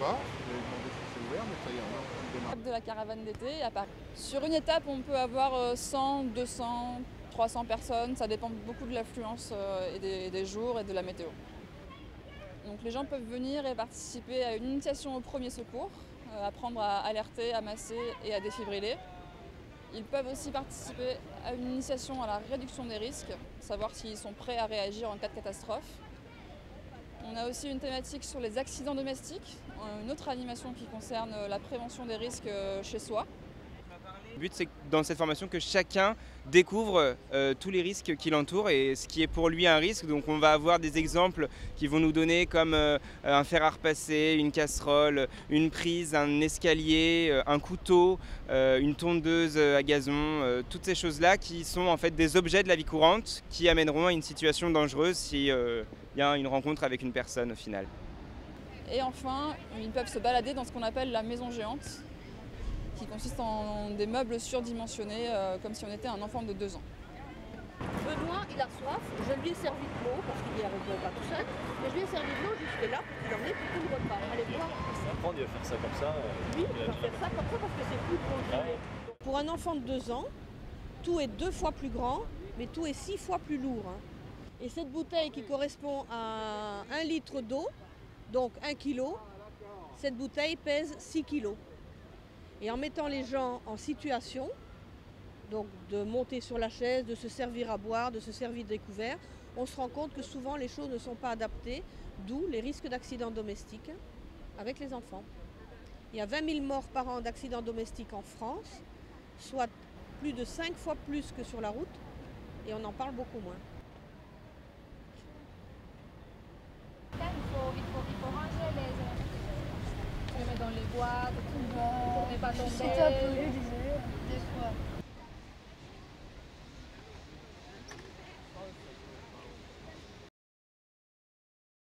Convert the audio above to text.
va. J'avais demandé si c'est ouvert, mais ça y est, on est en train de démarrer. De la caravane d'été à Paris. Sur une étape, on peut avoir 100, 200, 300 personnes. Ça dépend beaucoup de l'affluence et des jours et de la météo. Donc les gens peuvent venir et participer à une initiation au premier secours, apprendre à alerter, à masser et à défibriller. Ils peuvent aussi participer à une initiation à la réduction des risques, savoir s'ils sont prêts à réagir en cas de catastrophe. On a aussi une thématique sur les accidents domestiques, une autre animation qui concerne la prévention des risques chez soi. Le but, c'est dans cette formation que chacun découvre tous les risques qui l'entourent et ce qui est pour lui un risque. Donc on va avoir des exemples qui vont nous donner comme un fer à repasser, une casserole, une prise, un escalier, un couteau, une tondeuse à gazon, toutes ces choses-là qui sont en fait des objets de la vie courante qui amèneront à une situation dangereuse si y a une rencontre avec une personne au final. Et enfin, ils peuvent se balader dans ce qu'on appelle la maison géante, qui consiste en des meubles surdimensionnés, comme si on était un enfant de 2 ans. Benoît, il a soif, je lui ai servi de l'eau, parce qu'il n'y arrive pas tout seul, mais je lui ai servi de l'eau jusque là pour qu'il en ait pour tout le repas. Allez voir. Ça apprend, il va faire ça comme ça. Oui, il va faire ça comme ça parce que c'est plus congelé. Pour un enfant de 2 ans, tout est 2 fois plus grand, mais tout est 6 fois plus lourd. Et cette bouteille qui correspond à 1 litre d'eau, donc 1 kilo, cette bouteille pèse 6 kilos. Et en mettant les gens en situation, donc de monter sur la chaise, de se servir à boire, de se servir des couverts, on se rend compte que souvent les choses ne sont pas adaptées, d'où les risques d'accidents domestiques avec les enfants. Il y a 20 000 morts par an d'accidents domestiques en France, soit plus de 5 fois plus que sur la route, et on en parle beaucoup moins. Là, il faut ranger les mettre dans les boîtes, tout le monde, on n'est pas tombé. C'était un peu, je disais, des fois.